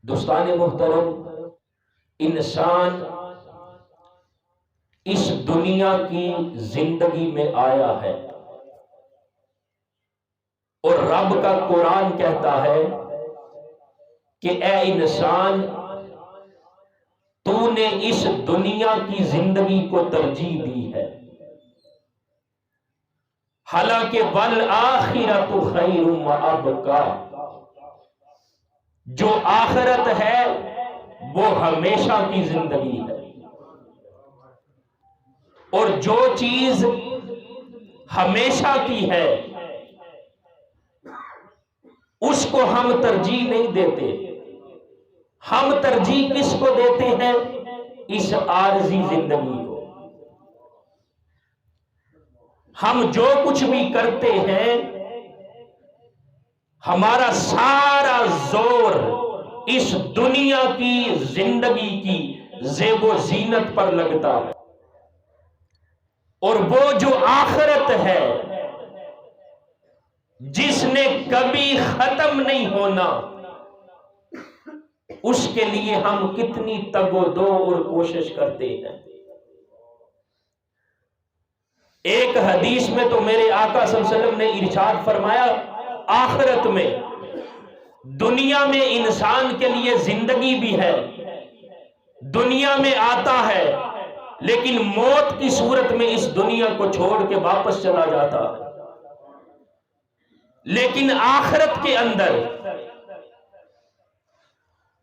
دوستان محترم، انسان اس دنیا کی زندگی میں آیا ہے اور رب کا قرآن کہتا ہے کہ اے انسان، تو نے اس دنیا کی زندگی کو ترجیح دی ہے، حالانکہ والآخرۃ خیر وابقیٰ، جو آخرت ہے وہ ہمیشہ کی زندگی ہے، اور جو چیز ہمیشہ کی ہے اس کو ہم ترجیح نہیں دیتے۔ ہم ترجیح کس کو دیتے ہیں؟ اس عارضی زندگی کو۔ ہم جو کچھ بھی کرتے ہیں، ہمارا سارا زور اس دنیا کی زندگی کی زیب و زینت پر لگتا ہے، اور وہ جو آخرت ہے جس نے کبھی ختم نہیں ہونا، اس کے لیے ہم کتنی تگ و دو اور کوشش کرتے ہیں۔ ایک حدیث میں تو میرے آقا صلی اللہ علیہ وسلم نے ارشاد فرمایا، آخرت میں دنیا میں انسان کے لیے زندگی بھی ہے، دنیا میں آتا ہے، لیکن موت کی صورت میں اس دنیا کو چھوڑ کے واپس چلا جاتا ہے۔ لیکن آخرت کے اندر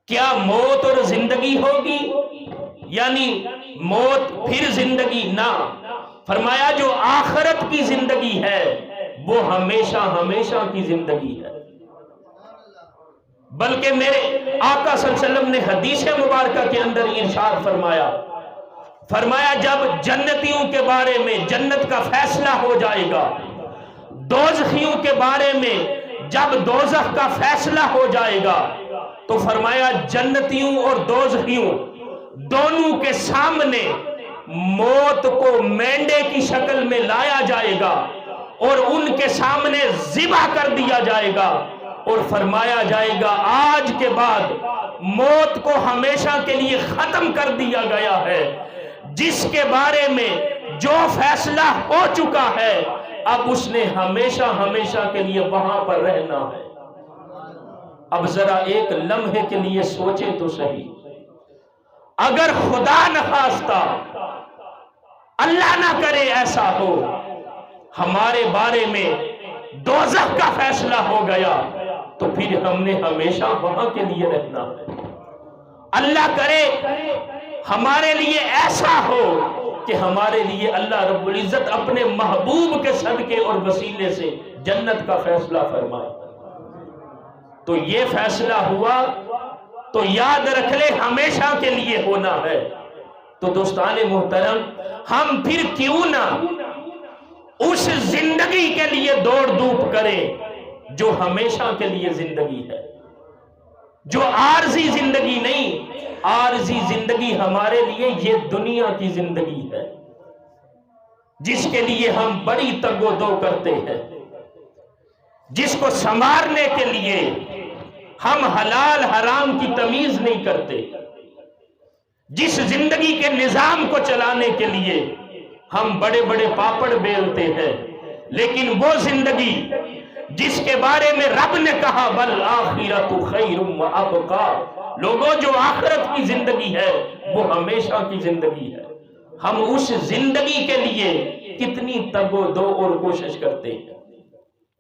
کیا موت اور زندگی ہوگی؟ یعنی موت پھر زندگی نہ، فرمایا جو آخرت کی زندگی ہے وہ ہمیشہ ہمیشہ کی زندگی ہے۔ بلکہ میرے آقا صلی اللہ علیہ وسلم نے حدیث مبارکہ کے اندر ارشاد فرمایا جب جنتیوں کے بارے میں جنت کا فیصلہ ہو جائے گا، دوزخیوں کے بارے میں جب دوزخ کا فیصلہ ہو جائے گا، تو فرمایا جنتیوں اور دوزخیوں دونوں کے سامنے موت کو مینڈے کی شکل میں لایا جائے گا اور ان کے سامنے ذبح کر دیا جائے گا، اور فرمایا جائے گا آج کے بعد موت کو ہمیشہ کے لیے ختم کر دیا گیا ہے، جس کے بارے میں جو فیصلہ ہو چکا ہے اب اس نے ہمیشہ ہمیشہ کے لیے وہاں پر رہنا ہے۔ اب ذرا ایک لمحے کے لیے سوچیں تو صحیح، اگر خدا نخواستہ اللہ نہ کرے ایسا ہو ہمارے بارے میں دوزخ کا فیصلہ ہو گیا، تو پھر ہم نے ہمیشہ وہاں کے لیے رہنا ہے۔ اللہ کرے ہمارے لیے ایسا ہو کہ ہمارے لیے اللہ رب العزت اپنے محبوب کے صدقے اور وسیلے سے جنت کا فیصلہ فرمائے، تو یہ فیصلہ ہوا تو یاد رکھ لے ہمیشہ کے لیے ہونا ہے۔ تو دوستان محترم، ہم پھر کیوں نہ اس زندگی کے لیے دوڑ دھوپ کریں جو ہمیشہ کے لیے زندگی ہے، جو عارضی زندگی نہیں۔ عارضی زندگی ہمارے لیے یہ دنیا کی زندگی ہے جس کے لیے ہم بڑی تگ و دو کرتے ہیں، جس کو سنوارنے کے لیے ہم حلال حرام کی تمیز نہیں کرتے، جس زندگی کے نظام کو چلانے کے لیے ہم بڑے بڑے پاپڑ بیلتے ہیں، لیکن وہ زندگی جس کے بارے میں رب نے کہا والآخرۃ خیر وابقیٰ، لوگوں جو آخرت کی زندگی ہے وہ ہمیشہ کی زندگی ہے، ہم اس زندگی کے لیے کتنی تگ و دو اور کوشش کرتے ہیں۔